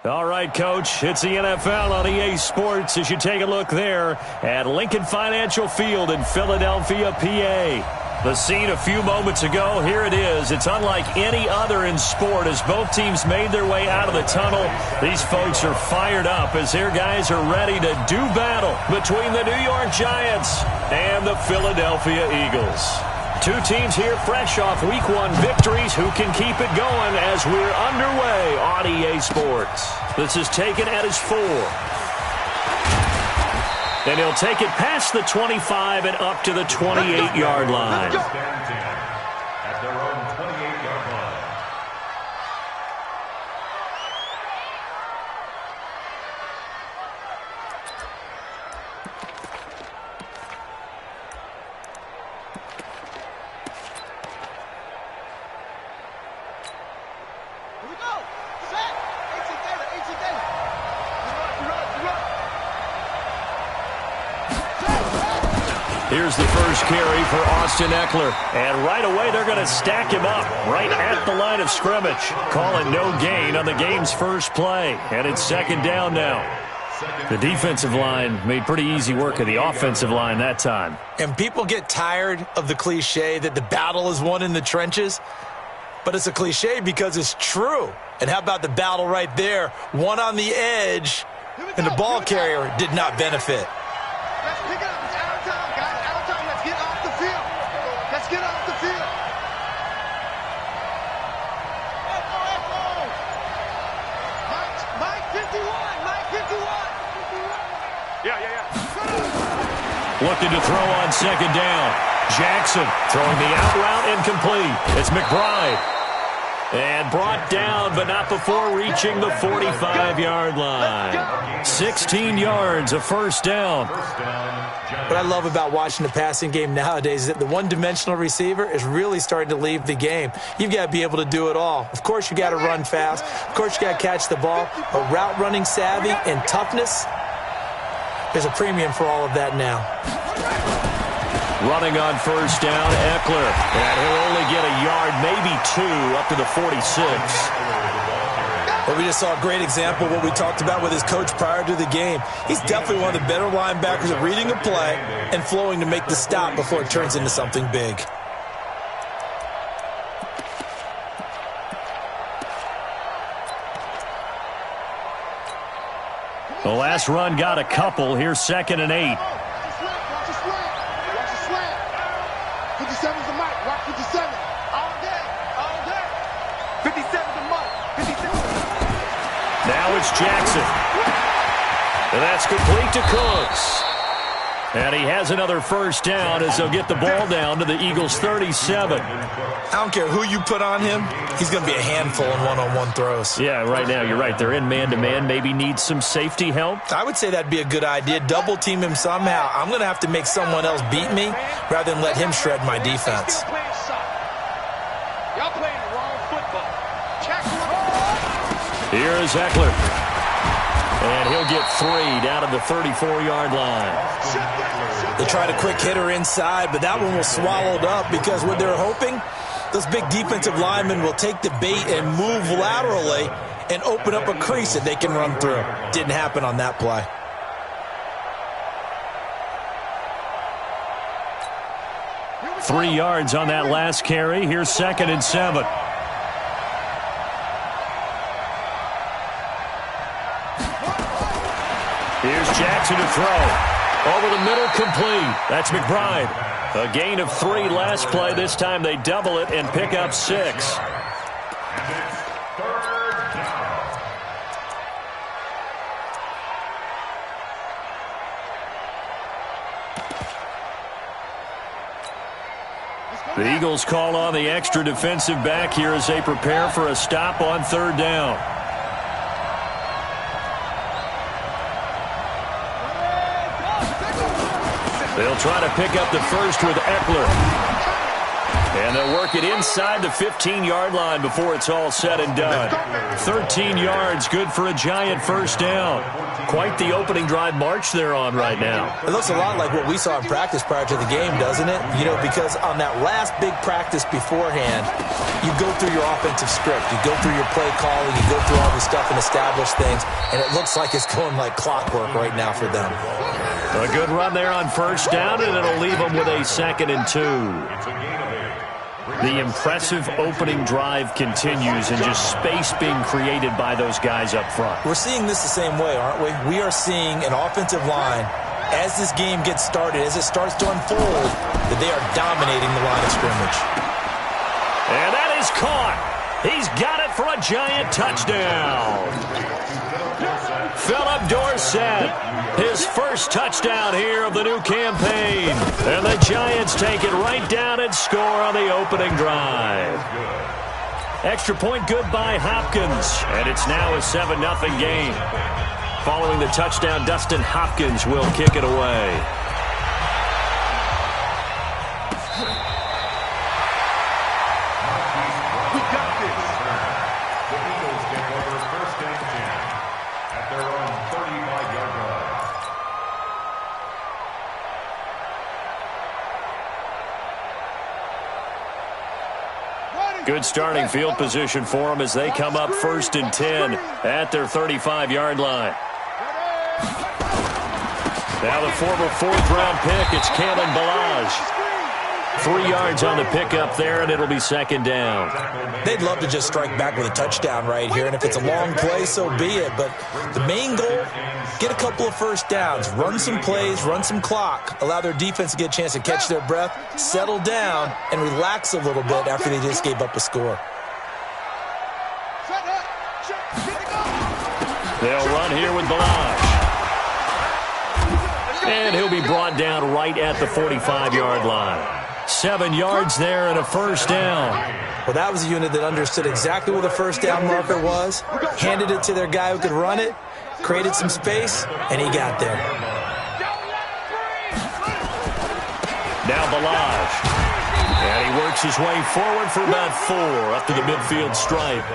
All right, Coach, it's the NFL on EA Sports as you take a look there at Lincoln Financial Field in Philadelphia, PA. The scene a few moments ago, here it is. It's unlike any other in sport as both teams made their way out of the tunnel. These folks are fired up as their guys are ready to do battle between the New York Giants and the Philadelphia Eagles. Two teams here fresh off Week 1 victories who can keep it going as we're underway on EA Sports. This is taken at his 4. And he'll take it past the 25 and up to the 28-yard line. At their own 28-yard line. Here we go. Set. 18 Taylor. 18 Taylor. Here's the first carry for Austin Eckler. And right away, they're going to stack him up right at the line of scrimmage. Calling no gain on the game's first play. And it's second down now. The defensive line made pretty easy work of the offensive line that time. And people get tired of the cliche that the battle is won in the trenches. But it's a cliche because it's true. And how about the battle right there? One on the edge, and the ball carrier did not benefit. Let's pick it up. It's out of time, guys. Out of time. Let's get off the field. Let's get off the field. Mike 51. Mike 51. Yeah. Looking to throw on second down. Jackson throwing the out route incomplete. It's McBride. And brought down, but not before reaching the 45-yard line. 16 yards, a first down. What I love about watching the passing game nowadays is that the one-dimensional receiver is really starting to leave the game. You've got to be able to do it all. Of course, you got to run fast. Of course, you got to catch the ball. But route running savvy and toughness, there's a premium for all of that now. Running on first down, Eckler. And he'll only get a yard, maybe 2, up to the 46. Well, we just saw a great example of what we talked about with his coach prior to the game. He's definitely one of the better linebackers at reading a play and flowing to make the stop before it turns into something big. The last run got a couple. Here's 2nd and 8. Watch the slant. 57's the Mike. Watch 57. All day. 57's the Mike. 57. Now it's Jackson. And that's complete to Cooks. And he has another first down as they'll get the ball down to the Eagles' 37. I don't care who you put on him, he's going to be a handful in one-on-one throws. Yeah, right now, you're right. They're in man-to-man. Maybe needs some safety help. I would say that'd be a good idea. Double team him somehow. I'm going to have to make someone else beat me rather than let him shred my defense. Y'all playing the wrong football. Here's Eckler. And he'll get 3 down to the 34-yard line. They tried a quick hitter inside, but that one was swallowed up because what they're hoping, those big defensive linemen will take the bait and move laterally and open up a crease that they can run through. Didn't happen on that play. Three yards on that last carry. Here's 2nd and 7. Here's Jackson to throw. Over the middle, complete. That's McBride. A gain of 3 last play. This time they double it and pick up 6. The Eagles call on the extra defensive back here as they prepare for a stop on 3rd down. They'll try to pick up the first with Eckler. And they'll work it inside the 15-yard line before it's all said and done. 13 yards, good for a Giant first down. Quite the opening drive march they're on right now. It looks a lot like what we saw in practice prior to the game, doesn't it? You know, because on that last big practice beforehand, you go through your offensive script. You go through your play calling. You go through all the stuff and establish things. And it looks like it's going like clockwork right now for them. A good run there on first down, and it'll leave them with a 2nd and 2. The impressive opening drive continues, and just space being created by those guys up front. We're seeing this the same way, aren't we? We are seeing an offensive line, as this game gets started, as it starts to unfold, that they are dominating the line of scrimmage. And that is caught. He's got it for a giant touchdown. Philip Dorsett, his first touchdown here of the new campaign. And the Giants take it right down and score on the opening drive. Extra point good by Hopkins. And it's now a 7-0 game. Following the touchdown, Dustin Hopkins will kick it away. Good starting field position for them as they come up 1st and 10 at their 35-yard line. Now the former 4th-round pick, it's Kalen Ballage. 3 yards on the pickup there, and it'll be 2nd down. They'd love to just strike back with a touchdown right here, and if it's a long play, so be it. But the main goal, get a couple of first downs, run some plays, run some clock, allow their defense to get a chance to catch their breath, settle down, and relax a little bit after they just gave up a score. They'll run here with Ballage. And he'll be brought down right at the 45-yard line. 7 yards there and a first down. Well, that was a unit that understood exactly what the first down marker was, handed it to their guy who could run it, created some space, and he got there. Now Ballage. And he works his way forward for about 4 up to the midfield stripe.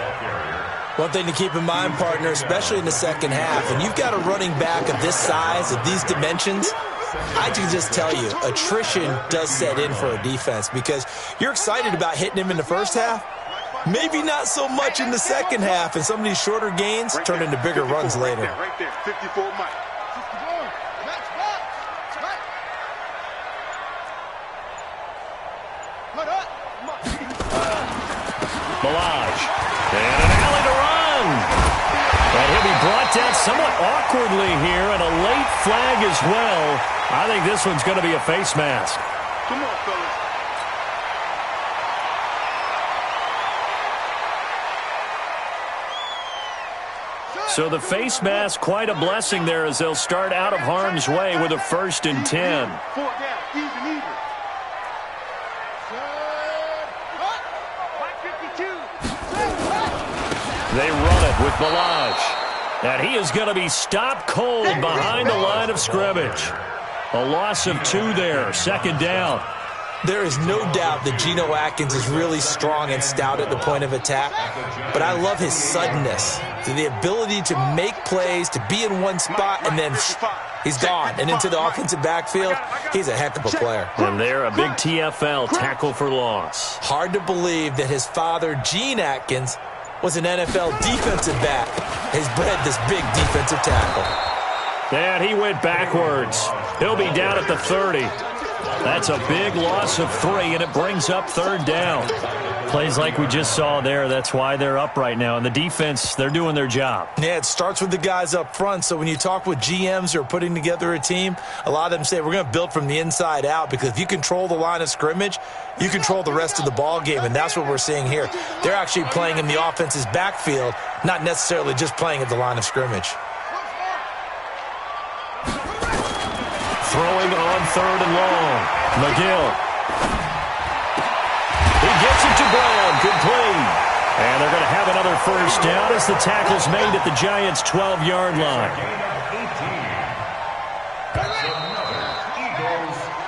One thing to keep in mind, partner, especially in the second half, and you've got a running back of this size, of these dimensions, I can just tell you, attrition does set in for a defense because you're excited about hitting him in the first half. Maybe not so much in the second half, and some of these shorter gains turn into bigger runs later. Right there, 54 Mike. Ballage. And an alley to run. And he'll be brought down somewhat awkwardly here, and a late flag as well. I think this one's going to be a face mask. Come on, fellas. So the face mask, quite a blessing there as they'll start out of harm's way with a 1st and 10. 4 down, even. They run it with Ballage. And he is going to be stopped cold behind the line of scrimmage. A loss of 2 there, 2nd down. There is no doubt that Geno Atkins is really strong and stout at the point of attack, but I love his suddenness, the ability to make plays, to be in one spot, and then he's gone and into the offensive backfield. He's a heck of a player. And there, a big TFL, tackle for loss. Hard to believe that his father, Gene Atkins, was an NFL defensive back. He's bred this big defensive tackle. And he went backwards. He'll be down at the 30. That's a big loss of 3, and it brings up 3rd down. Plays like we just saw there, that's why they're up right now. And the defense, they're doing their job. Yeah, it starts with the guys up front. So when you talk with GMs who are putting together a team, a lot of them say we're going to build from the inside out, because if you control the line of scrimmage, you control the rest of the ball game, and that's what we're seeing here. They're actually playing in the offense's backfield, not necessarily just playing at the line of scrimmage. Throwing on 3rd and long. McGill. He gets it to Brown. Good play. And they're going to have another first down as the tackle's made at the Giants' 12-yard line.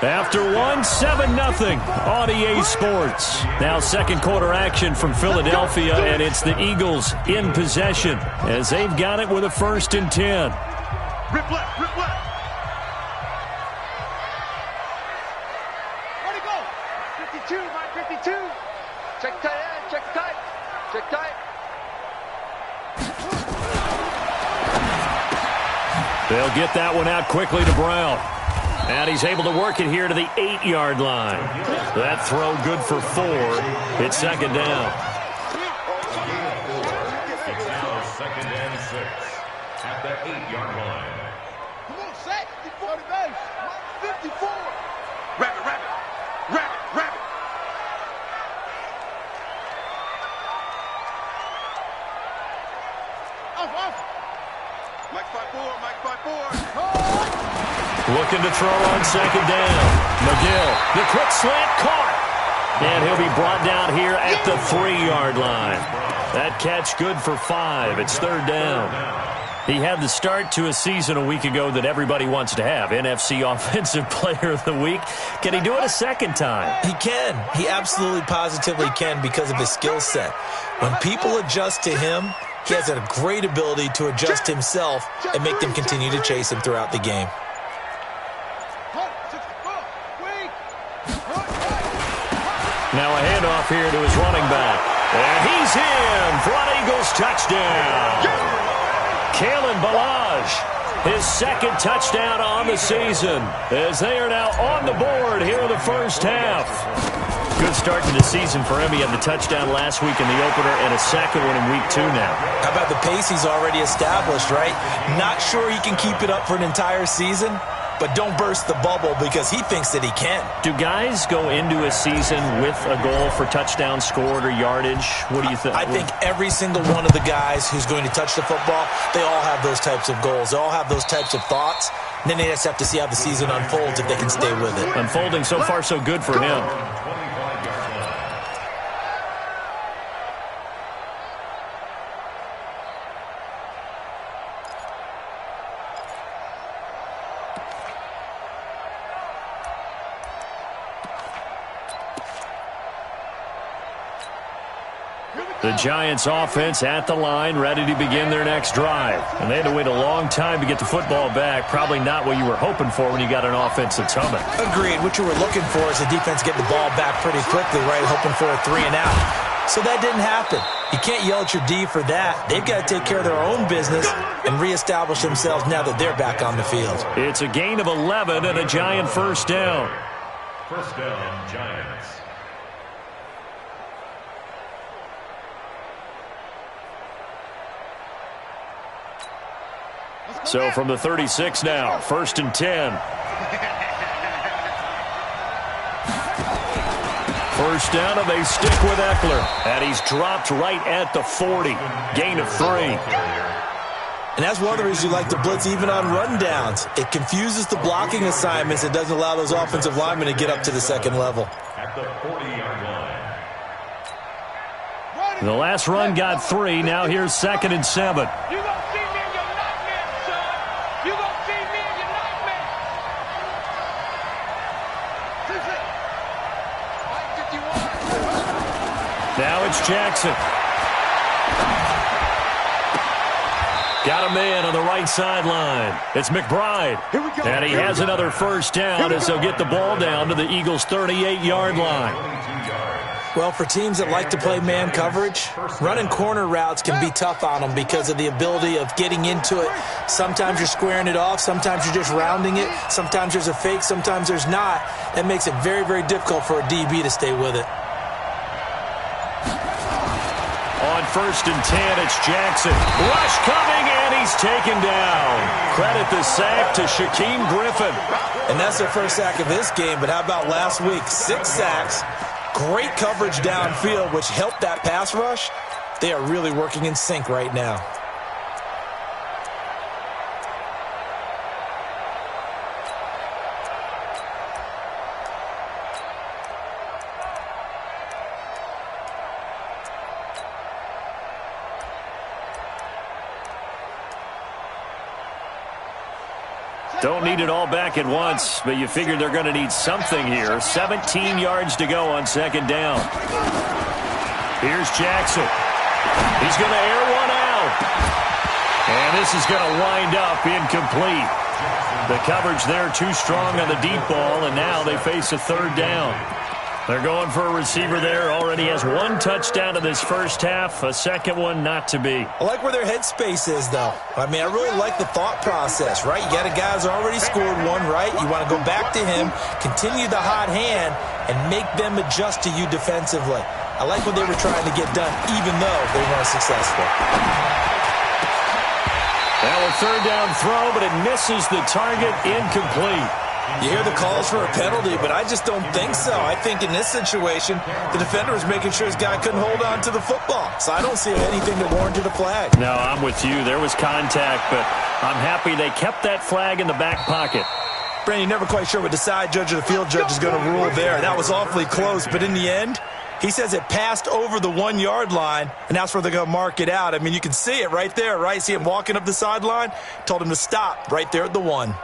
After 1, 7-0 on EA Sports. Now 2nd quarter action from Philadelphia, and it's the Eagles in possession as they've got it with a 1st and 10. Rip left, rip left. Where'd he go? 52, Mike, 52. Check tight end, check tight. Check tight. They'll get that one out quickly to Brown. And he's able to work it here to the 8-yard line. That throw good for 4. It's second down. It's now second and 6 at the 8-yard line. Come on, sack. 40 base. 54. Rabbit, rabbit. Rabbit, rabbit. Off. Mike 5-4, Mike 5-4. Looking to throw on second down. McGill, the quick slant caught. And he'll be brought down here at the 3-yard line. That catch good for 5. It's third down. He had the start to a season a week ago that everybody wants to have. NFC Offensive Player of the Week. Can he do it a second time? He can. He absolutely positively can because of his skill set. When people adjust to him, he has a great ability to adjust himself and make them continue to chase him throughout the game. Now a handoff here to his running back. And he's in for an Eagles touchdown. Kalen Ballage, his second touchdown on the season, as they are now on the board here in the first half. Good start to the season for him. He had the touchdown last week in the opener and a second one in week 2 now. How about the pace he's already established, right? Not sure he can keep it up for an entire season, but don't burst the bubble because he thinks that he can. Do guys go into a season with a goal for touchdown scored or yardage? What do you think? I think every single one of the guys who's going to touch the football, they all have those types of goals. They all have those types of thoughts. And then they just have to see how the season unfolds if they can stay with it. Unfolding so far so good for him. The Giants offense at the line, ready to begin their next drive. And they had to wait a long time to get the football back. Probably not what you were hoping for when you got an offense that's humming. Agreed. What you were looking for is the defense getting the ball back pretty quickly, right? Hoping for a 3 and out. So that didn't happen. You can't yell at your D for that. They've got to take care of their own business and reestablish themselves now that they're back on the field. It's a gain of 11 and a Giant first down. First down, Giants. So from the 36 now, first and 10. First down, and they stick with Eckler. And he's dropped right at the 40. Gain of 3. And that's one of the reasons you like to blitz even on rundowns. It confuses the blocking assignments. It doesn't allow those offensive linemen to get up to the second level. At the 40-yard line. The last run got 3. Now here's second and 7. Now it's Jackson. Got a man on the right sideline. It's McBride. And he has another first down as they'll get the ball down to the Eagles' 38-yard line. Well, for teams that like to play man coverage, running corner routes can be tough on them because of the ability of getting into it. Sometimes you're squaring it off. Sometimes you're just rounding it. Sometimes there's a fake. Sometimes there's not. That makes it very, very difficult for a DB to stay with it. On first and 10, it's Jackson. Rush coming, and he's taken down. Credit the sack to Shaquem Griffin. And that's their first sack of this game, but how about last week? 6 sacks, great coverage downfield, which helped that pass rush. They are really working in sync right now. Don't need it all back at once, but you figure they're going to need something here. 17 yards to go on second down. Here's Jackson. He's going to air one out. And this is going to wind up incomplete. The coverage there too strong on the deep ball, and now they face a third down. They're going for a receiver there. Already has one touchdown in this first half. A second one not to be. I like where their headspace is, though. I mean, I really like the thought process, right? You got a guy who's already scored one, right? You want to go back to him, continue the hot hand, and make them adjust to you defensively. I like what they were trying to get done, even though they weren't successful. Now a third down throw, but it misses the target. Incomplete. You hear the calls for a penalty, but I just don't think so. I think in this situation, the defender was making sure his guy couldn't hold on to the football. So I don't see anything that warranted a flag. No, I'm with you. There was contact, but I'm happy they kept that flag in the back pocket. Brandon, you're never quite sure what the side judge or the field judge is going to rule there. That was awfully close, but in the end, he says it passed over the 1 yard line, and that's where they're going to mark it out. I mean, you can see it right there, right? See him walking up the sideline? Told him to stop right there at the 1.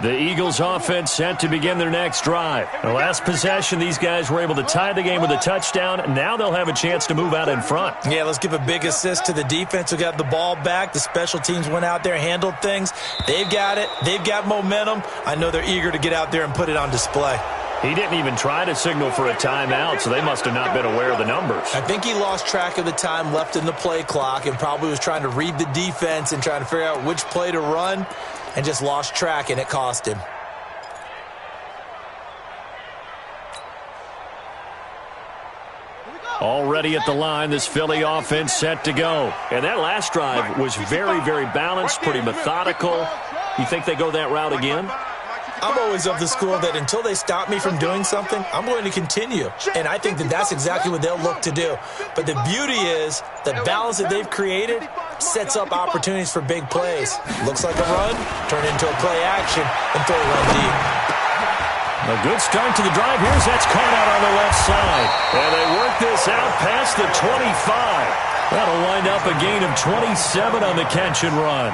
The Eagles offense set to begin their next drive. The last possession, these guys were able to tie the game with a touchdown. Now they'll have a chance to move out in front. Yeah, let's give a big assist to the defense who got the ball back. The special teams went out there, handled things. They've got it. They've got momentum. I know they're eager to get out there and put it on display. He didn't even try to signal for a timeout, so they must have not been aware of the numbers. I think he lost track of the time left in the play clock and probably was trying to read the defense and trying to figure out which play to run, and just lost track, and it cost him. Already at the line, this Philly offense set to go. And that last drive was very, very balanced, pretty methodical. You think they go that route again? I'm always of the school that until they stop me from doing something, I'm going to continue. And I think that that's exactly what they'll look to do. But the beauty is the balance that they've created sets up opportunities for big plays. Looks like a run, turn into a play action, and throw it run deep. A good start to the drive. Here's that's caught out on the left side. And they work this out past the 25. That'll wind up a gain of 27 on the catch and run.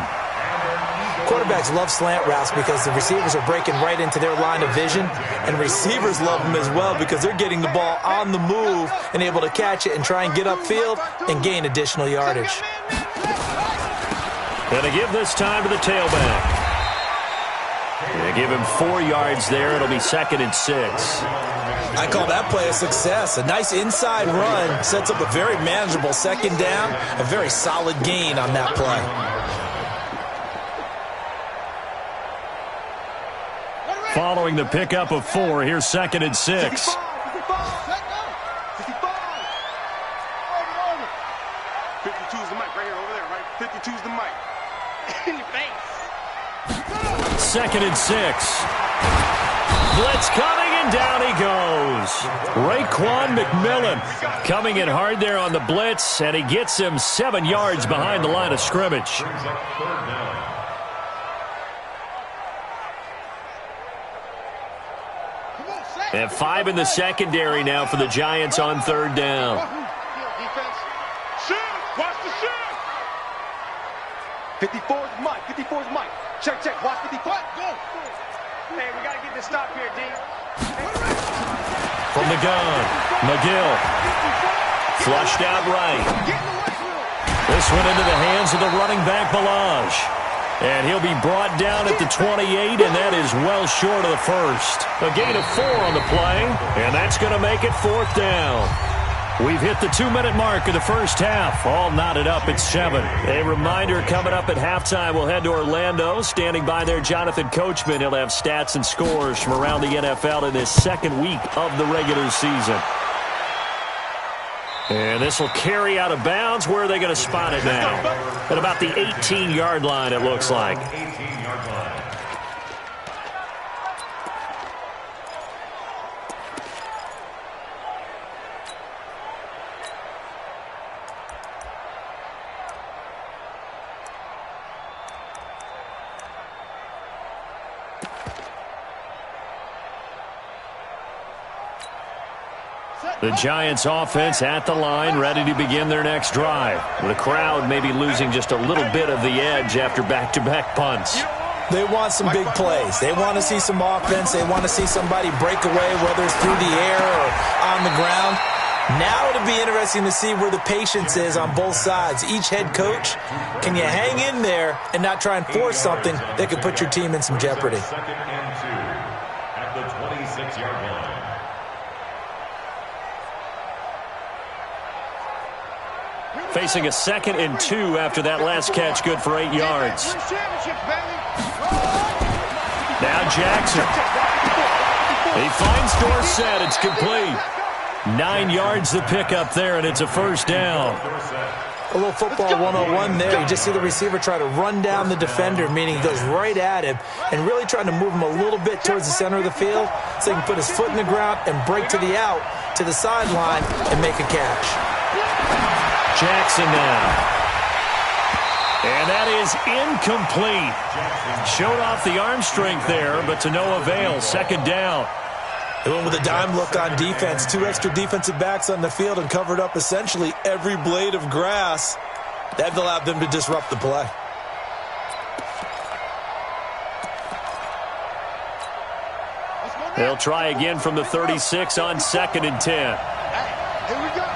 Quarterbacks love slant routes because the receivers are breaking right into their line of vision, and receivers love them as well because they're getting the ball on the move and able to catch it and try and get upfield and gain additional yardage. Going to give this time to the tailback. They give him 4 yards there. It'll be 2nd and 6. I call that play a success. A nice inside run sets up a very manageable 2nd down, a very solid gain on that play. Following the pickup of 4, here's 2nd and 6. 55. 52's the mic right here, over there, right? 52's the mic. In your face. 2nd and 6. Blitz coming, and down he goes. Raekwon McMillan coming in hard there on the blitz, and he gets him 7 yards behind the line of scrimmage. And 5 in the secondary now for the Giants on 3rd down. Shoot! Watch the shoot! 54's Mike. 54's Mike. Check, check. Watch 54. Go! Hey, we got to get this stop here, D. From the gun, McGill. Flushed out right. This one into the hands of the running back, Balaj. And he'll be brought down at the 28, and that is well short of the first. A gain of 4 on the play, and that's going to make it 4th down. We've hit the 2-minute mark of the first half, all knotted up at 7. A reminder, coming up at halftime, we'll head to Orlando. Standing by there, Jonathan Coachman. He'll have stats and scores from around the NFL in this 2nd week of the regular season. And this will carry out of bounds. Where are they going to spot it now? At about the 18-yard line, it looks like. The Giants offense at the line, ready to begin their next drive. The crowd may be losing just a little bit of the edge after back-to-back punts. They want some big plays. They want to see some offense. They want to see somebody break away, whether it's through the air or on the ground. Now it'll be interesting to see where the patience is on both sides. Each head coach, can you hang in there and not try and force something that could put your team in some jeopardy? Second and 2 at the 26-yard line. Facing a 2nd and 2 after that last catch, good for 8 yards. Now Jackson. He finds Dorsett. It's complete. 9 yards the pickup there, and it's a first down. A little football 101 there. You just see the receiver try to run down the defender, meaning he goes right at him and really trying to move him a little bit towards the center of the field so he can put his foot in the ground and break to the out, to the sideline, and make a catch. Jackson now. And that is incomplete. Showed off the arm strength there, but to no avail. Second down. They went with a dime look on defense. 2 extra defensive backs on the field and covered up essentially every blade of grass. That allowed them to disrupt the play. They'll try again from the 36 on 2nd and 10. Here we go.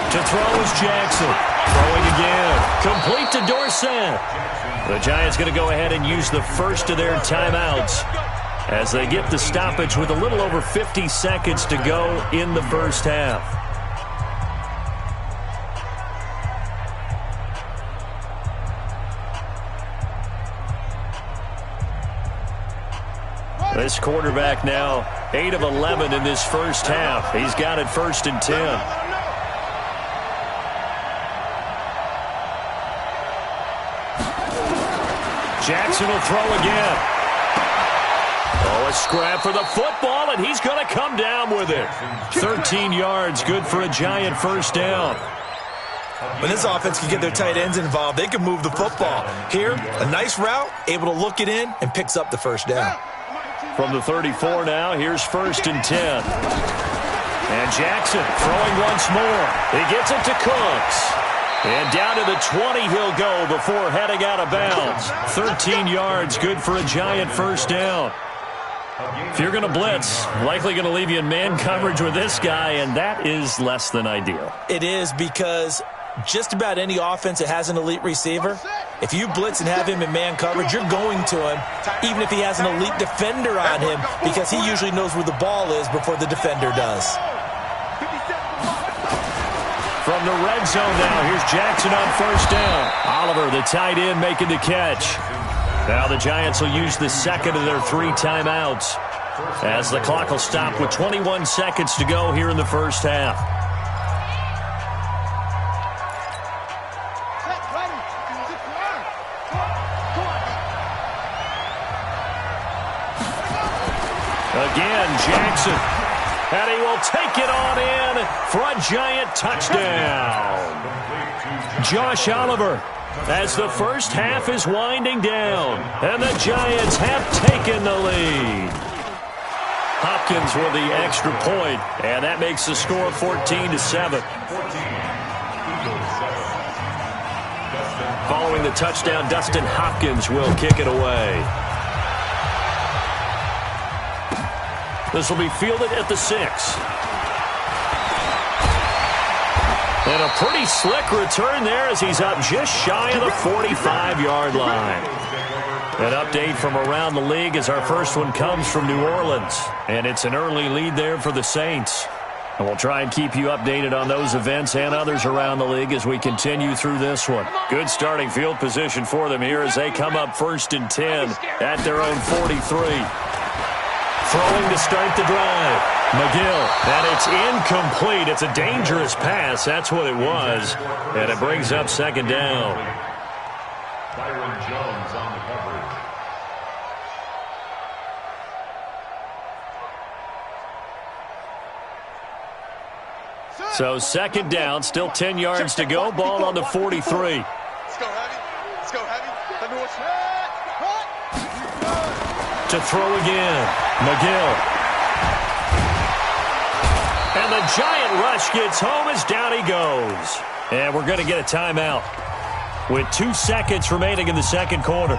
To throw is Jackson. Throwing again. Complete to Dorsett. The Giants going to go ahead and use the first of their timeouts as they get the stoppage with a little over 50 seconds to go in the first half. This quarterback now 8 of 11 in this first half. He's got it 1st and 10. Jackson will throw again. Oh, a scrap for the football, and he's going to come down with it. 13 yards, good for a Giant first down. When this offense can get their tight ends involved, they can move the football. Here, a nice route, able to look it in, and picks up the first down. From the 34 now, here's 1st and 10. And Jackson throwing once more. He gets it to Cooks. And down to the 20 he'll go before heading out of bounds. 13 yards, good for a Giant first down. If you're going to blitz, likely going to leave you in man coverage with this guy, and that is less than ideal. It is, because just about any offense that has an elite receiver, if you blitz and have him in man coverage, you're going to him, even if he has an elite defender on him, because he usually knows where the ball is before the defender does. From the red zone now, here's Jackson on first down. Oliver, the tight end, making the catch. Now the Giants will use the 2nd of their 3 timeouts as the clock will stop with 21 seconds to go here in the first half. Again, Jackson. And he will take it on in for a Giant touchdown. Josh Oliver, as the first half is winding down, and the Giants have taken the lead. Hopkins with the extra point, and that makes the score 14-7. Following the touchdown, Dustin Hopkins will kick it away. This will be fielded at the 6. And a pretty slick return there as he's up just shy of the 45-yard line. An update from around the league as our first one comes from New Orleans. And it's an early lead there for the Saints. And we'll try and keep you updated on those events and others around the league as we continue through this one. Good starting field position for them here as they come up 1st and 10 at their own 43. Throwing to start the drive. McGill, and it's incomplete. It's a dangerous pass. That's what it was. And it brings up 2nd down. Byron Jones on the coverage. So 2nd down, still 10 yards to go. Ball on the 43. Let's go, Heavy. Let's go, Heavy. Let me watch that. To throw again. McGill. And the giant rush gets home as down he goes. And we're going to get a timeout with 2 seconds remaining in the second quarter.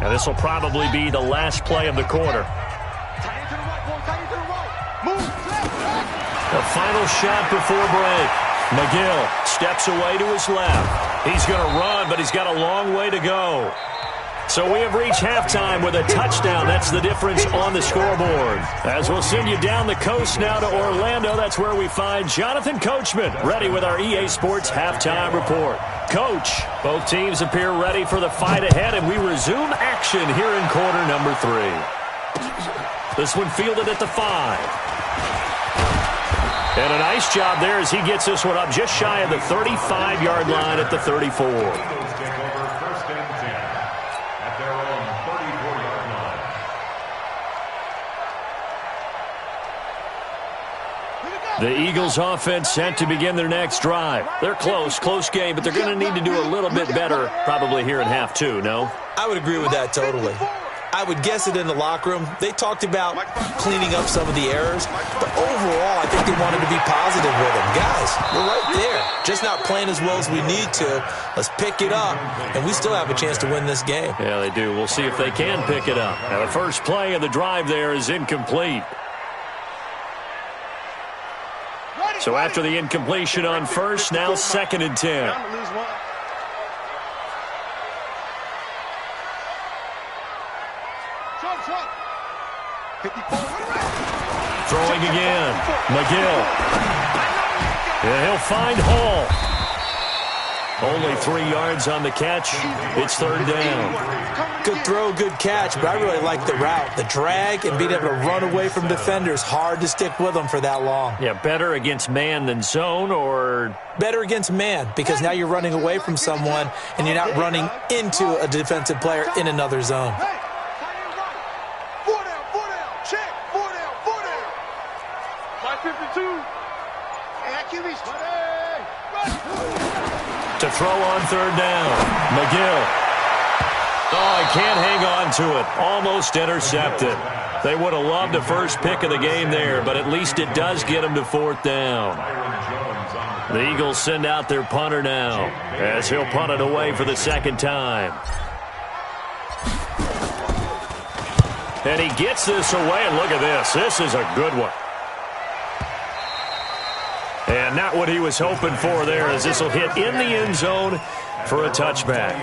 Now this will probably be the last play of the quarter. The final shot before break. McGill steps away to his left. He's going to run, but he's got a long way to go. So we have reached halftime with a touchdown. That's the difference on the scoreboard. As we'll send you down the coast now to Orlando, that's where we find Jonathan Coachman, ready with our EA Sports halftime report. Coach, both teams appear ready for the fight ahead, and we resume action here in quarter number 3. This one fielded at the 5. And a nice job there as he gets this one up just shy of the 35-yard line at the 34. The Eagles offense set to begin their next drive. They're close game, but they're going to need to do a little bit better probably here in half 2, no? I would agree with that totally. I would guess it in the locker room. They talked about cleaning up some of the errors, but overall, I think they wanted to be positive with them. Guys, we're right there. Just not playing as well as we need to. Let's pick it up, and we still have a chance to win this game. Yeah, they do. We'll see if they can pick it up. Now, the first play of the drive there is incomplete. So after the incompletion on first, now 2nd and 10. Throwing again. McGill. Yeah, he'll find Hall. Only 3 yards on the catch. It's 3rd down. Good throw, good catch, but I really like the route. The drag and being able to run away from defenders. Hard to stick with them for that long. Yeah, better against man than zone, or? Better against man, because now you're running away from someone and you're not running into a defensive player in another zone. To throw on 3rd down. McGill. Oh, he can't hang on to it. Almost intercepted. They would have loved the first pick of the game there, but at least it does get him to 4th down. The Eagles send out their punter now, as he'll punt it away for the 2nd time. And he gets this away, and look at this. This is a good one. And not what he was hoping for there, as this will hit in the end zone for a touchback.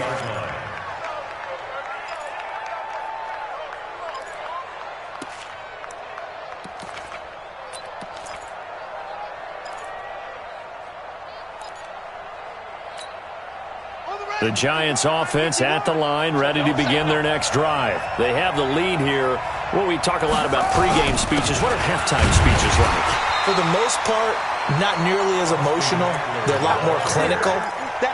The Giants offense at the line, ready to begin their next drive. They have the lead here. Well, we talk a lot about pregame speeches. What are halftime speeches like? For the most part, not nearly as emotional. They're a lot more clinical.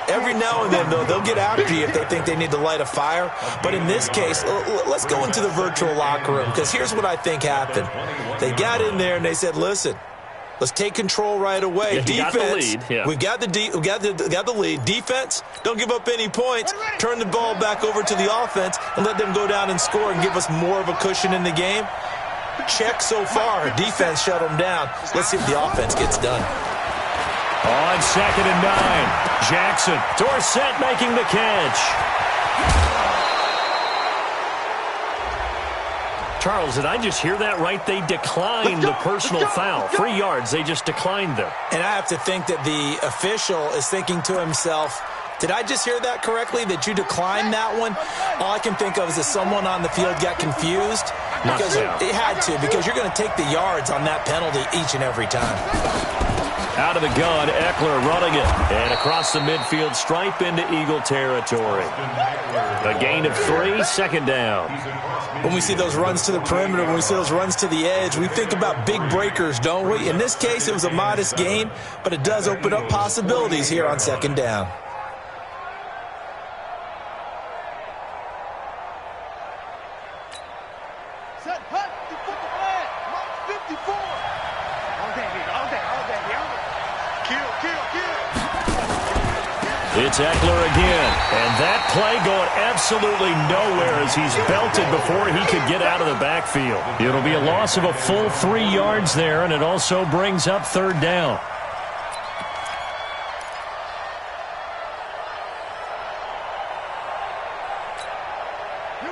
Every now and then, though, they'll get after you if they think they need to light a fire. But in this case, let's go into the virtual locker room, because here's what I think happened. They got in there and they said, listen, let's take control right away. Yeah, Defense, we've got the lead. Defense, don't give up any points. Turn the ball back over to the offense and let them go down and score and give us more of a cushion in the game. Check so far. Defense shut them down. Let's see if the offense gets done. On 2nd and 9, Jackson. Dorsett making the catch. Charles, did I just hear that right? They declined the personal foul. 3 yards, they just declined them. And I have to think that the official is thinking to himself, did I just hear that correctly, that you declined that one? All I can think of is that someone on the field got confused. Because it had to, because you're going to take the yards on that penalty each and every time. Out of the gun, Eckler running it. And across the midfield stripe into Eagle territory. A gain of 3, 2nd down. When we see those runs to the perimeter, when we see those runs to the edge, we think about big breakers, don't we? In this case, it was a modest gain, but it does open up possibilities here on 2nd down. It's Eckler again, and that play going absolutely nowhere as he's belted before he could get out of the backfield. It'll be a loss of a full 3 yards there, and it also brings up 3rd down.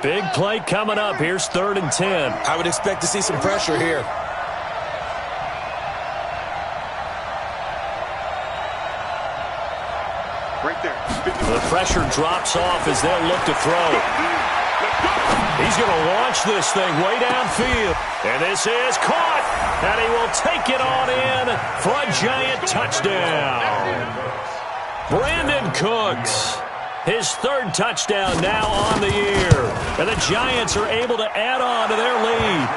Big play coming up. Here's 3rd and 10. I would expect to see some pressure here. Right there. The pressure drops off as they'll look to throw. He's going to launch this thing way downfield. And this is caught. And he will take it on in for a giant touchdown. Brandon Cooks. His 3rd touchdown now on the year. And the Giants are able to add on to their lead.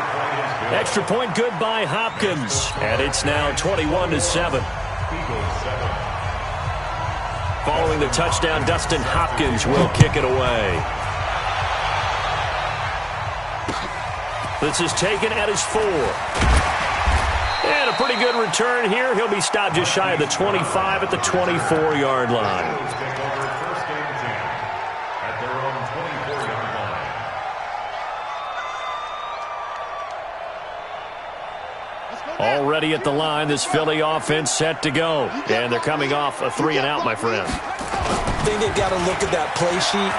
Extra point good by Hopkins. And it's now 21-7. Following the touchdown, Dustin Hopkins will kick it away. This is taken at his 4. And a pretty good return here. He'll be stopped just shy of the 25 at the 24-yard line. Already at the line, this Philly offense set to go. And they're coming off a 3-and-out, my friend. I think they've got to look at that play sheet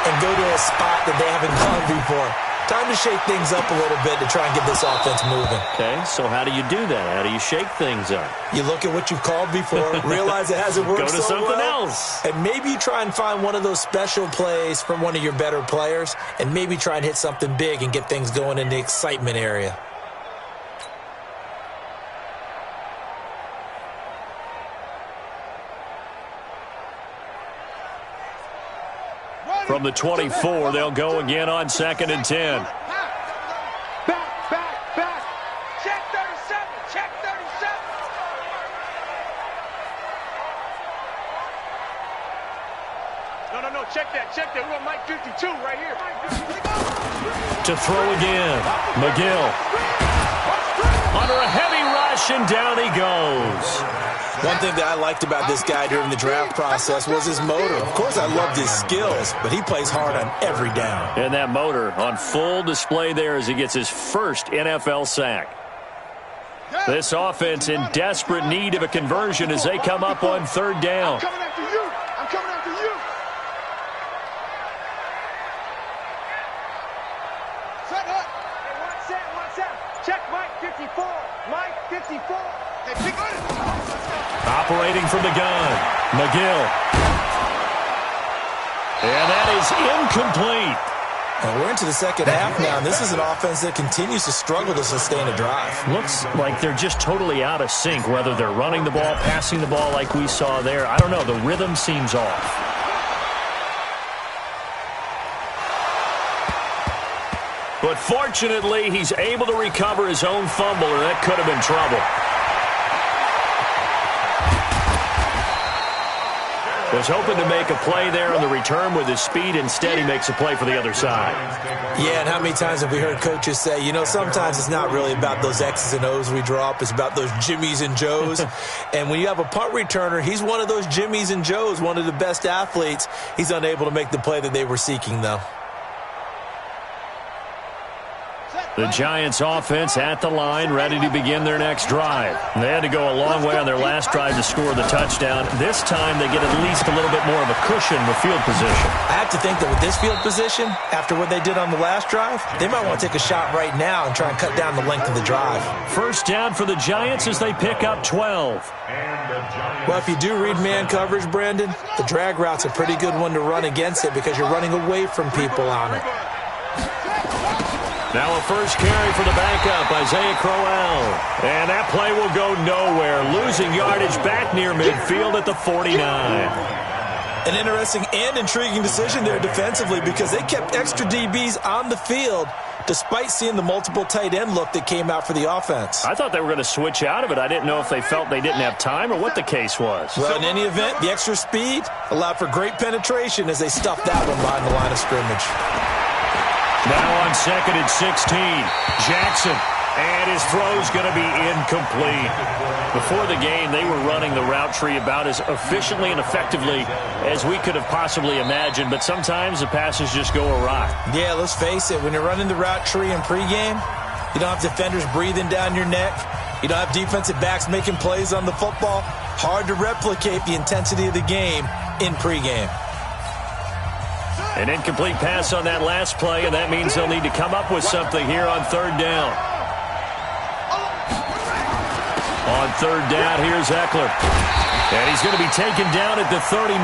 and go to a spot that they haven't gone before. Time to shake things up a little bit to try and get this offense moving. Okay, so how do you do that? How do you shake things up? You look at what you've called before, realize it hasn't worked so well. Go to something else. And maybe you try and find one of those special plays from one of your better players, and maybe try and hit something big and get things going in the excitement area. From the 24, they'll go again on 2nd and 10. Back. Check 37. Check 37. No. Check that. We want Mike 52 right here. To throw again. McGill. Under a heavy rush, and down he goes. One thing that I liked about this guy during the draft process was his motor. Of course, I loved his skills, but he plays hard on every down. And that motor on full display there as he gets his first NFL sack. This offense in desperate need of a conversion as they come up on 3rd down. I'm coming after you. Set up. Hey, one set. Check Mike 54. Mike 54. Hey, pick on it. Operating from the gun, McGill. And that is incomplete. And we're into the second half now, and this is an offense that continues to struggle to sustain a drive. Looks like they're just totally out of sync, whether they're running the ball, passing the ball like we saw there. I don't know. The rhythm seems off. But fortunately, he's able to recover his own fumble, or that could have been trouble. Was hoping to make a play there on the return with his speed. Instead, he makes a play for the other side. Yeah, and how many times have we heard coaches say, you know, sometimes it's not really about those X's and O's we draw up. It's about those Jimmies and Joes. And when you have a punt returner, he's one of those Jimmies and Joes, one of the best athletes. He's unable to make the play that they were seeking, though. The Giants offense at the line, ready to begin their next drive. They had to go a long way on their last drive to score the touchdown. This time they get at least a little bit more of a cushion with field position. I have to think that with this field position, after what they did on the last drive, they might want to take a shot right now and try and cut down the length of the drive. 1st down for the Giants as they pick up 12. Well, if you do read man coverage, Brandon, the drag route's a pretty good one to run against it because you're running away from people on it. Now a first carry for the backup, Isaiah Crowell. And that play will go nowhere, losing yardage back near midfield at the 49. An interesting and intriguing decision there defensively because they kept extra DBs on the field despite seeing the multiple tight end look that came out for the offense. I thought they were going to switch out of it. I didn't know if they felt they didn't have time or what the case was. Well, in any event, the extra speed allowed for great penetration as they stuffed that one behind the line of scrimmage. Now on 2nd and 16, Jackson And his throw's going to be incomplete. Before the game, they were running the route tree about as efficiently and effectively as we could have possibly imagined, but sometimes the passes just go awry. Yeah, let's face it, when you're running the route tree in pregame, you don't have defenders breathing down your neck. You don't have defensive backs making plays on the football. Hard to replicate the intensity of the game in pregame. An incomplete pass on that last play, and that means they'll need to come up with something here on third down. On third down, here's Eckler. And he's going to be taken down at the 39,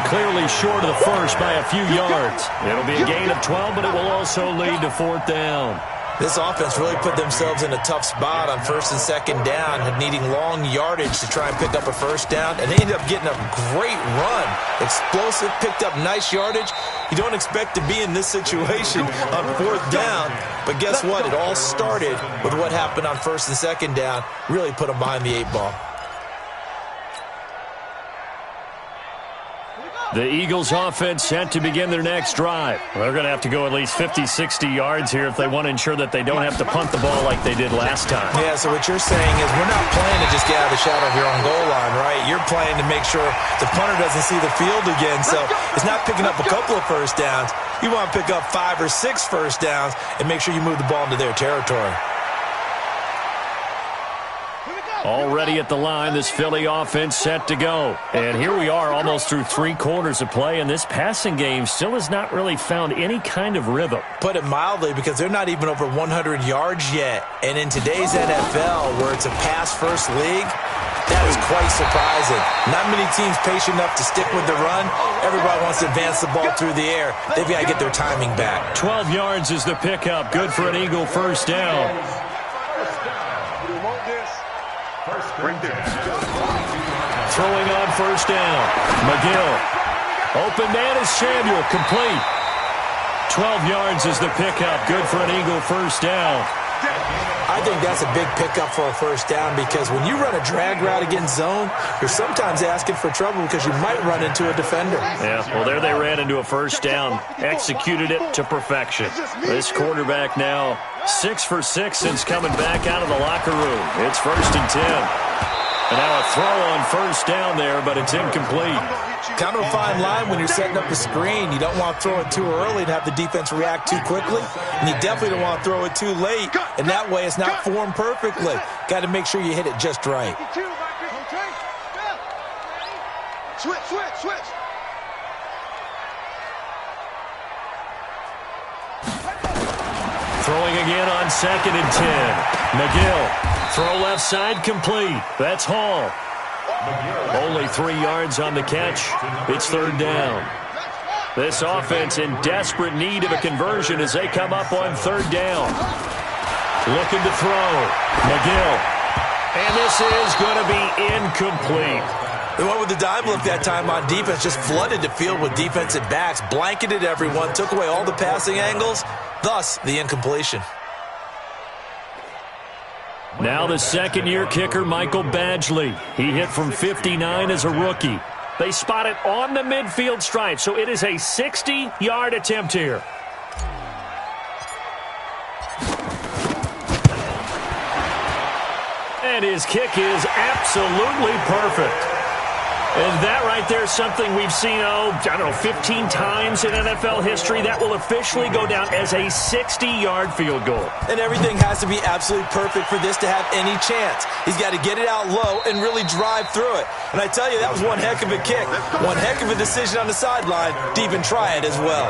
clearly short of the first by a few yards. It'll be a gain of 12, but it will also lead to fourth down. This offense really put themselves in a tough spot on first and second down, needing long yardage to try and pick up a first down, and they ended up getting a great run. Explosive, picked up nice yardage. You don't expect to be in this situation on fourth down, but guess what? It all started with what happened on first and second down. Really put them behind the 8 ball. The Eagles offense set to begin their next drive. They're going to have to go at least 50, 60 yards here if they want to ensure that they don't have to punt the ball like they did last time. Yeah, so what you're saying is we're not playing to just get out of the shadow of your own goal line, right? You're playing to make sure the punter doesn't see the field again. So it's not picking up a couple of first downs. You want to pick up 5 or 6 first downs and make sure you move the ball into their territory. Already at the line, this Philly offense set to go. And here we are almost through 3 quarters of play, and this passing game still has not really found any kind of rhythm. Put it mildly, because they're not even over 100 yards yet. And in today's NFL, where it's a pass-first league, that is quite surprising. Not many teams patient enough to stick with the run. Everybody wants to advance the ball through the air. They've got to get their timing back. 12 yards is the pickup. Good for an Eagle first down. Throwing on first down. McGill. Open man is Samuel. Complete. 12 yards is the pickup. Good for an Eagle first down. I think that's a big pickup for a first down, because when you run a drag route against zone, you're sometimes asking for trouble because you might run into a defender. Yeah, well, there they ran into a first down. Executed it to perfection. This quarterback now 6 for 6 since coming back out of the locker room. It's first and 10. And now a throw on first down there, but it's incomplete. Kind of a fine line when you're setting up a screen. You don't want to throw it too early and have the defense react too quickly. And you definitely don't want to throw it too late. And that way it's not formed perfectly. Got to make sure you hit it just right. Switch. Throwing again on second and 10. McGill. Throw left side complete. That's Hall. Only 3 yards on the catch. It's third down. This offense in desperate need of a conversion as they come up on third down. Looking to throw. McGill. And this is going to be incomplete. They went with the dime look that time on defense, just flooded the field with defensive backs, blanketed everyone, took away all the passing angles, thus the incompletion. Now the second-year kicker, Michael Badgley. He hit from 59 as a rookie. They spot it on the midfield stripe, so it is a 60-yard attempt here. And his kick is absolutely perfect. And that right there is something we've seen, 15 times in NFL history. That will officially go down as a 60-yard field goal. And everything has to be absolutely perfect for this to have any chance. He's got to get it out low and really drive through it. And I tell you, that was one heck of a kick. One heck of a decision on the sideline to even try it as well.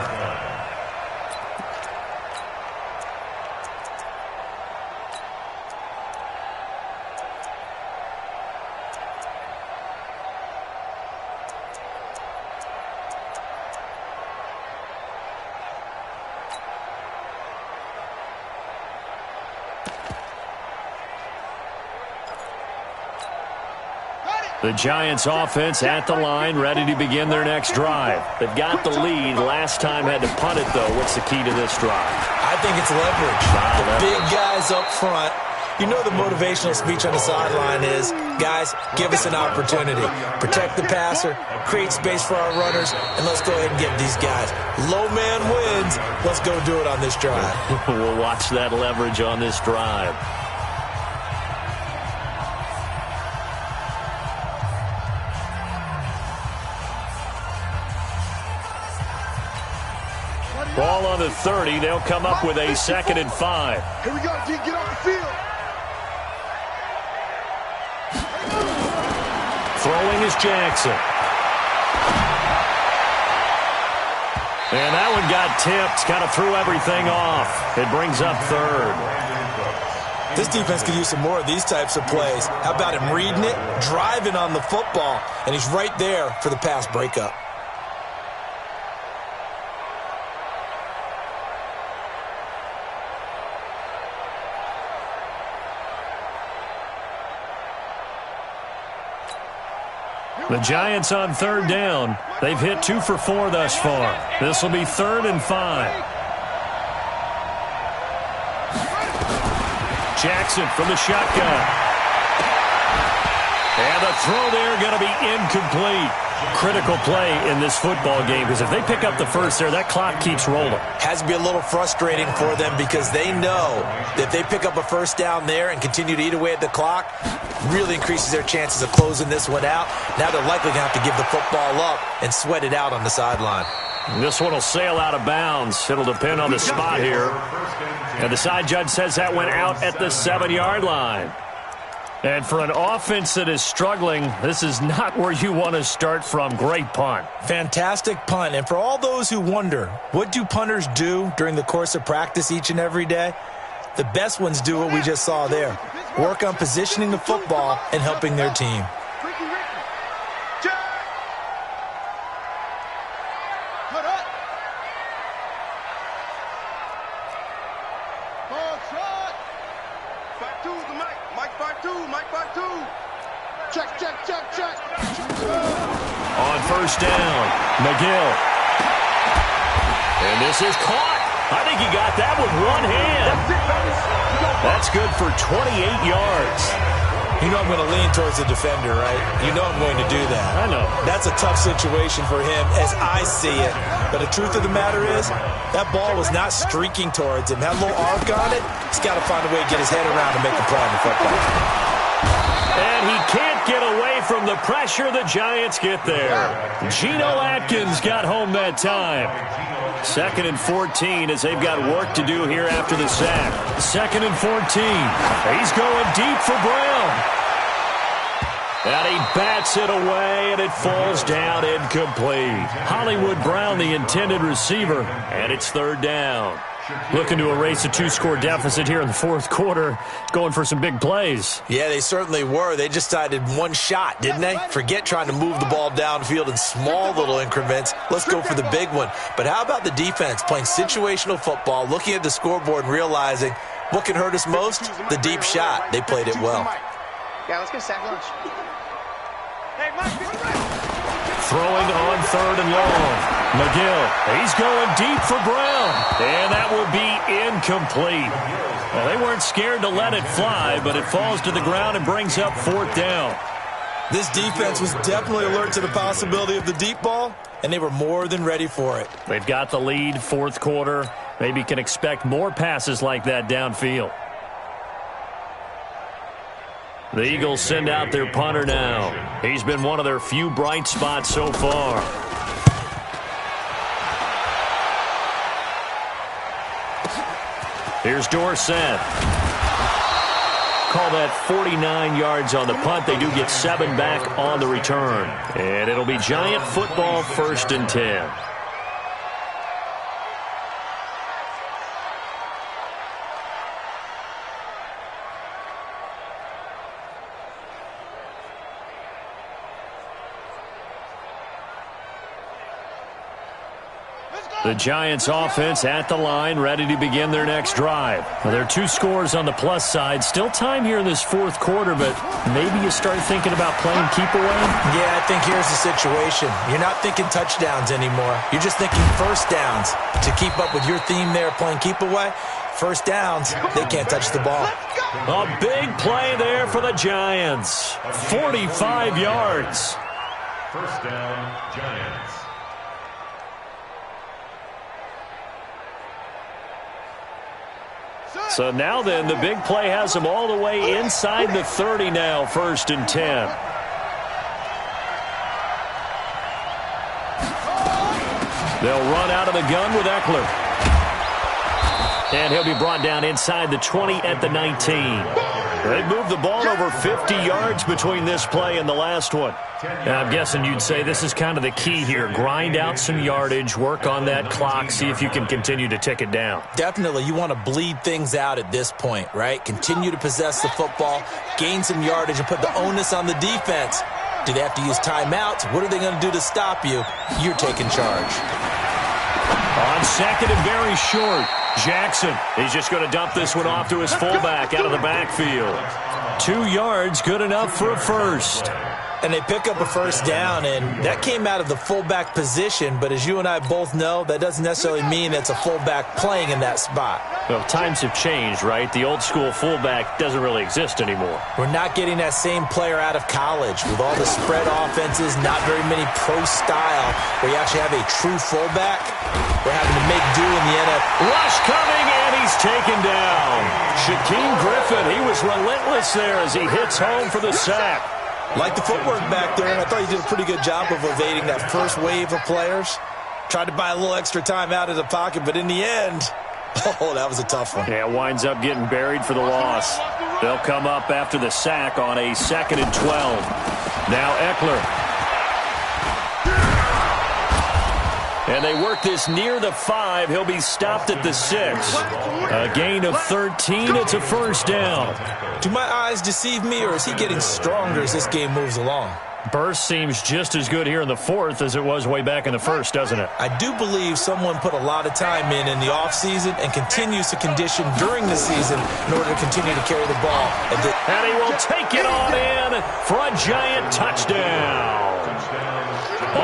The Giants offense at the line, ready to begin their next drive. They've got the lead. Last time had to punt it, though. What's the key to this drive? I think it's leverage. The big guys up front. You know the motivational speech on the sideline is, guys, give us an opportunity. Protect the passer, create space for our runners, and let's go ahead and get these guys. Low man wins. Let's go do it on this drive. We'll watch that leverage on this drive. Ball on the 30. They'll come up with a 2nd and 5. Here we go, get off the field. Throwing is Jackson. And that one got tipped. Kind of threw everything off. It brings up 3rd. This defense could use some more of these types of plays. How about him reading it, driving on the football, and he's right there for the pass breakup. The Giants on 3rd down. They've hit 2 for 4 thus far. This will be 3rd and 5. Jackson from the shotgun. And the throw there going to be incomplete. Critical play in this football game because if they pick up the first there, that clock keeps rolling. Has to be a little frustrating for them because they know that if they pick up a first down there and continue to eat away at the clock, really increases their chances of closing this one out. Now they're likely going to have to give the football up and sweat it out on the sideline. This one will sail out of bounds. It'll depend on the spot here. And the side judge says that went out at the 7-yard line. And for an offense that is struggling, this is not where you want to start from. Great punt. Fantastic punt. And for all those who wonder, what do punters do during the course of practice each and every day? The best ones do what we just saw there. Work on positioning the football and helping their team. On first down, McGill. And this is caught. I think he got that with one hand. That's good for 28 yards. You know I'm going to lean towards the defender, right? You know I'm going to do that. I know. That's a tough situation for him as I see it. But the truth of the matter is, that ball was not streaking towards him. Had a little arc on it. He's got to find a way to get his head around and make a play on the football. And he can't get away from the pressure. The Giants get there. Geno Atkins got home that time. 2nd and 14 as they've got work to do here after the sack. 2nd and 14. He's going deep for Brown. And he bats it away, and it falls down incomplete. Hollywood Brown, the intended receiver, and it's 3rd down. Looking to erase a 2-score deficit here in the 4th quarter, going for some big plays. Yeah, they certainly were. They just decided one shot, didn't they? Forget trying to move the ball downfield in small little increments. Let's go for the big one. But how about the defense playing situational football, looking at the scoreboard and realizing what can hurt us most? The deep shot. They played it well. Yeah, let's get sack lunch. Hey, Mike, Throwing on 3rd and long. McGill, he's going deep for Brown. And that will be incomplete. Well, they weren't scared to let it fly, but it falls to the ground and brings up 4th down. This defense was definitely alert to the possibility of the deep ball, and they were more than ready for it. They've got the lead, 4th quarter. Maybe can expect more passes like that downfield. The Eagles send out their punter now. He's been one of their few bright spots so far. Here's Dorsett. Call that 49 yards on the punt. They do get 7 back on the return. And it'll be Giant football, 1st and 10. The Giants offense at the line, ready to begin their next drive. Well, there are 2 scores on the plus side. Still time here in this 4th quarter, but maybe you start thinking about playing keep away? Yeah, I think here's the situation. You're not thinking touchdowns anymore. You're just thinking first downs. To keep up with your theme there, playing keep away, first downs, they can't touch the ball. A big play there for the Giants. 45 yards. First down, Giants. So now then, the big play has them all the way inside the 30 now, 1st and 10. They'll run out of the gun with Eckler. And he'll be brought down inside the 20 at the 19. They moved the ball over 50 yards between this play and the last one. And I'm guessing you'd say this is kind of the key here. Grind out some yardage, work on that clock, see if you can continue to tick it down. Definitely. You want to bleed things out at this point, right? Continue to possess the football, gain some yardage, and put the onus on the defense. Do they have to use timeouts? What are they going to do to stop you? You're taking charge. On second and very short, Jackson. He's just going to dump this one off to his fullback out of the backfield. 2 yards, good enough for a first. And they pick up a first down, and that came out of the fullback position. But as you and I both know, that doesn't necessarily mean it's a fullback playing in that spot. Well, times have changed, right? The old school fullback doesn't really exist anymore. We're not getting that same player out of college with all the spread offenses, not very many pro style, where you actually have a true fullback. We're having to make do in the NFL. Rush coming, and he's taken down. Shaquem Griffin, he was relentless there as he hits home for the sack. Like the footwork back there, and I thought he did a pretty good job of evading that first wave of players. Tried to buy a little extra time out of the pocket, but in the end, oh, that was a tough one. Yeah, winds up getting buried for the loss. They'll come up after the sack on a 2nd and 12. Now Eckler. And they work this near the 5. He'll be stopped at the 6. A gain of 13. It's a first down. Do my eyes deceive me, or is he getting stronger as this game moves along? Burst seems just as good here in the 4th as it was way back in the 1st, doesn't it? I do believe someone put a lot of time in the offseason and continues to condition during the season in order to continue to carry the ball. And he will take it on in for a giant touchdown.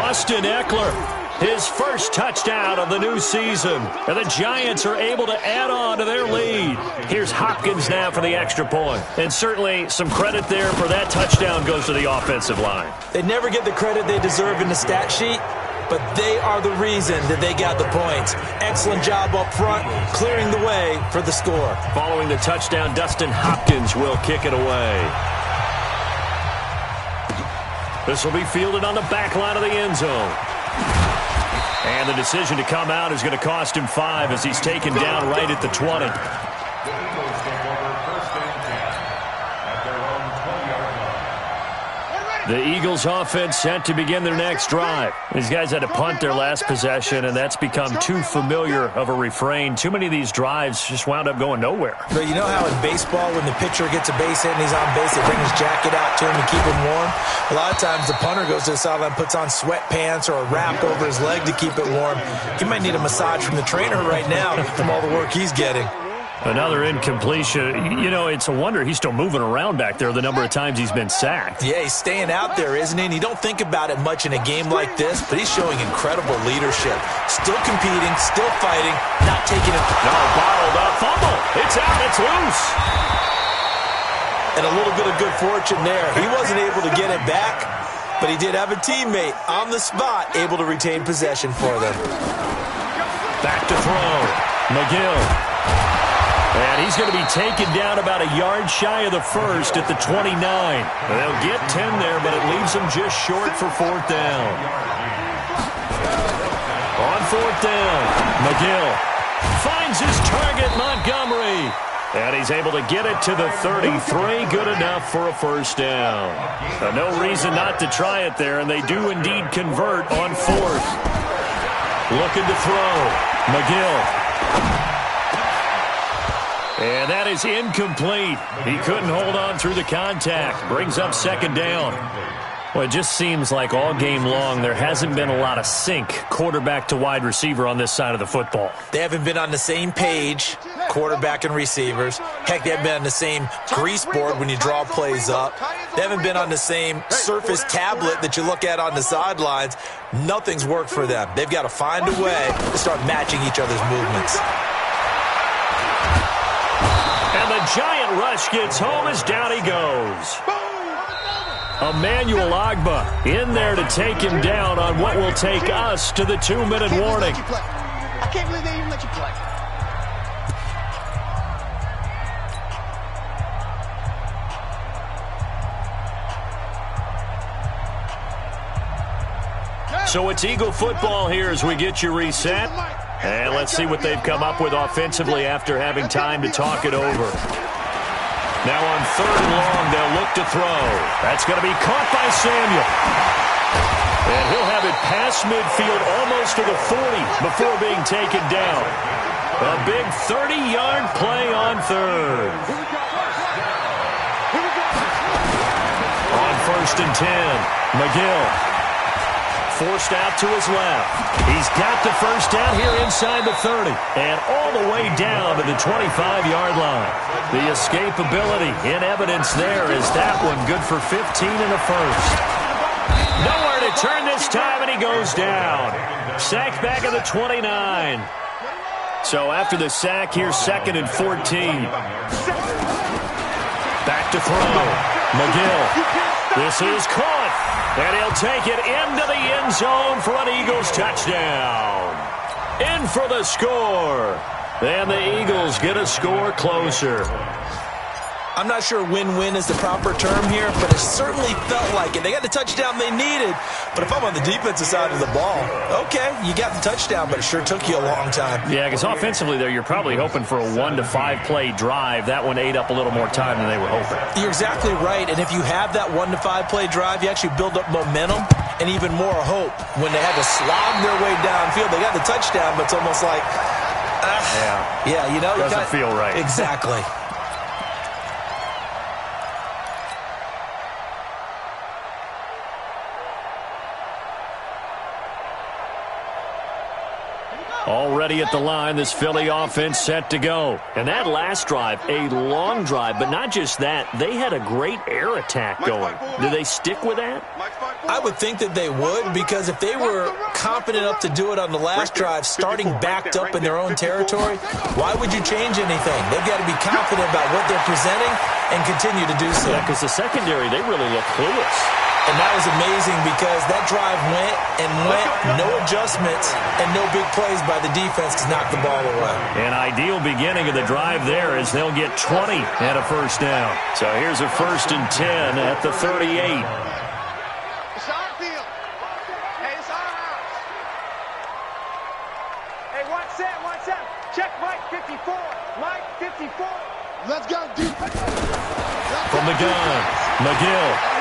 Austin Eckler. His first touchdown of the new season. And the Giants are able to add on to their lead. Here's Hopkins now for the extra point. And certainly some credit there for that touchdown goes to the offensive line. They never get the credit they deserve in the stat sheet, but they are the reason that they got the points. Excellent job up front, clearing the way for the score. Following the touchdown, Dustin Hopkins will kick it away. This will be fielded on the back line of the end zone. And the decision to come out is going to cost him 5 as he's taken down right at the 20. The Eagles offense set to begin their next drive. These guys had to punt their last possession, and that's become too familiar of a refrain. Too many of these drives just wound up going nowhere. But you know how in baseball, when the pitcher gets a base hit and he's on base, they bring his jacket out to him to keep him warm? A lot of times the punter goes to the sideline, puts on sweatpants or a wrap over his leg to keep it warm. He might need a massage from the trainer right now from all the work he's getting. Another incompletion. You know, it's a wonder he's still moving around back there the number of times he's been sacked. Yeah, he's staying out there, isn't he? And you don't think about it much in a game like this, but he's showing incredible leadership. Still competing, still fighting, not taking it. No, bottled up. Fumble. It's out. It's loose. And a little bit of good fortune there. He wasn't able to get it back, but he did have a teammate on the spot able to retain possession for them. Back to throw. McGill. And he's going to be taken down about a yard shy of the first at the 29. They'll get 10 there, but it leaves them just short for 4th down. On 4th down, McGill finds his target, Montgomery. And he's able to get it to the 33. Good enough for a first down. No reason not to try it there, and they do indeed convert on 4th. Looking to throw. McGill. And that is incomplete. He couldn't hold on through the contact. Brings up 2nd down. Well, it just seems like all game long there hasn't been a lot of sync quarterback to wide receiver on this side of the football. They haven't been on the same page, quarterback and receivers. Heck, they haven't been on the same grease board when you draw plays up. They haven't been on the same Surface tablet that you look at on the sidelines. Nothing's worked for them. They've got to find a way to start matching each other's movements. And the giant rush gets home as down he goes. Emmanuel Ogbah in there to take him down on what will take us to the 2-minute warning. I can't believe they even let you play. So it's Eagle football here as we get you reset. And let's see what they've come up with offensively after having time to talk it over. Now on 3rd and long, they'll look to throw. That's going to be caught by Samuel. And he'll have it past midfield almost to the 40 before being taken down. A big 30-yard play on 3rd. On 1st and 10, McGill. Forced out to his left. He's got the first down here inside the 30. And all the way down to the 25-yard line. The escapability in evidence there is that one good for 15 in the first. Nowhere to turn this time, and he goes down. Sacked back at the 29. So after the sack, here's 2nd and 14. Back to throw. McGill. This is caught. And he'll take it into the end zone for an Eagles touchdown. In for the score. And the Eagles get a score closer. I'm not sure win-win is the proper term here, but it certainly felt like it. They got the touchdown they needed, but if I'm on the defensive side of the ball, okay, you got the touchdown, but it sure took you a long time. Yeah, because offensively there, you're probably hoping for a 1 to 5 play drive. That one ate up a little more time than they were hoping. You're exactly right, and if you have that 1 to 5 play drive, you actually build up momentum and even more hope. When they had to slog their way downfield, they got the touchdown, but it's almost like, yeah, you know, doesn't feel right. Exactly. Already at the line, this Philly offense set to go. And that last drive, a long drive, but not just that. They had a great air attack going. Do they stick with that? I would think that they would, because if they were confident enough to do it on the last drive, starting backed up in their own territory, why would you change anything? They've got to be confident about what they're presenting and continue to do so. Yeah, because the secondary, they really look clueless. And that was amazing because that drive went, no adjustments, and no big plays by the defense to knock the ball away. An ideal beginning of the drive there as they'll get 20 and a first down. So here's a 1st and 10 at the 38. It's our field. Hey, it's our house. Hey, what's that? Check Mike 54. Mike 54. Let's go, dude. From the gun, McGill.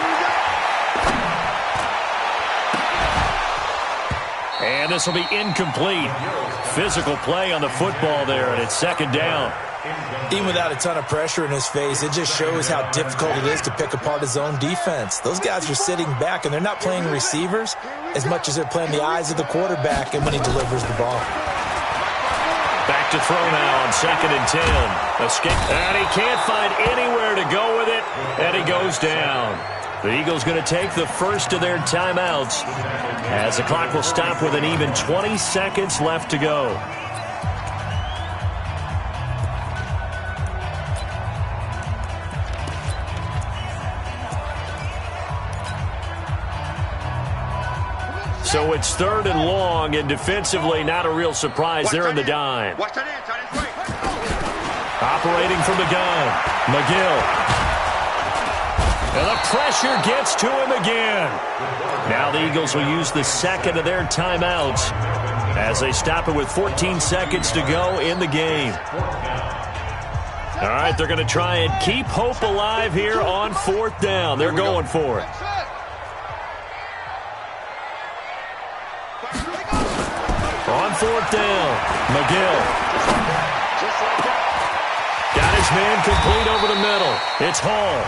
And this will be incomplete. Physical play on the football there, and it's 2nd down. Even without a ton of pressure in his face, it just shows how difficult it is to pick apart his own defense. Those guys are sitting back, and they're not playing receivers as much as they're playing the eyes of the quarterback and when he delivers the ball. Back to throw now on 2nd and 10. Escape. And he can't find anywhere to go with it, and he goes down. The Eagles going to take the first of their timeouts as the clock will stop with an even 20 seconds left to go. So it's 3rd and long, and defensively not a real surprise. They're in the dime. Operating from the gun, McGill. And the pressure gets to him again. Now the Eagles will use the 2nd of their timeouts as they stop it with 14 seconds to go in the game. All right, they're going to try and keep hope alive here on 4th down. They're going for it. On 4th down, McGill. Got his man complete over the middle. It's Hall.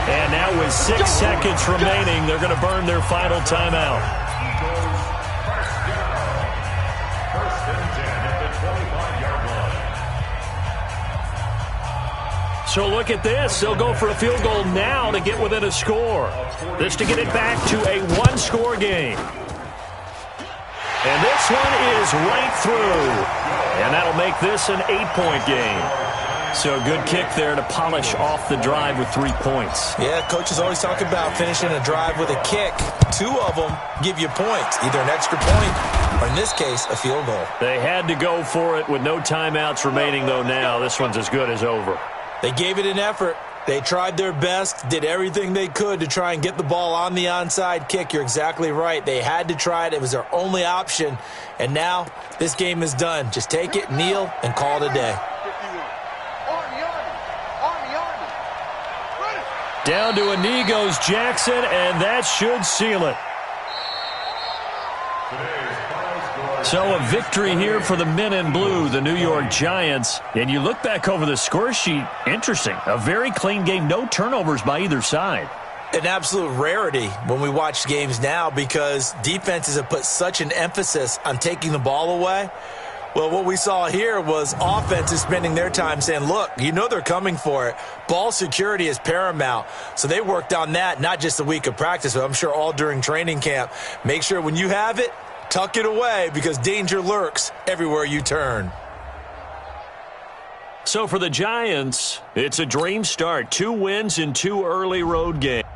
And now with 6 seconds remaining, they're going to burn their final timeout. First and 10 at the 25-yard line. So look at this. They'll go for a field goal now to get within a score. This to get it back to a 1-score game. And this one is right through. And that'll make this an 8-point game. So a good kick there to polish off the drive with 3 points. Yeah, coaches always talk about finishing a drive with a kick. 2 of them give you points, either an extra point or, in this case, a field goal. They had to go for it with no timeouts remaining, though, now. This one's as good as over. They gave it an effort, They tried their best, did everything they could to try and get the ball on the onside kick. You're exactly right. They had to try it. It was their only option. And now this game is done. Just take it, kneel, and call it a day. Down to a knee goes Jackson, and that should seal it. So a victory here for the men in blue, the New York Giants. And you look back over the score sheet, interesting. A very clean game, no turnovers by either side. An absolute rarity when we watch games now because defenses have put such an emphasis on taking the ball away. Well, what we saw here was offenses spending their time saying, look, you know they're coming for it. Ball security is paramount. So they worked on that, not just a week of practice, but I'm sure all during training camp. Make sure when you have it, tuck it away because danger lurks everywhere you turn. So for the Giants, it's a dream start. 2 wins in 2 early road games.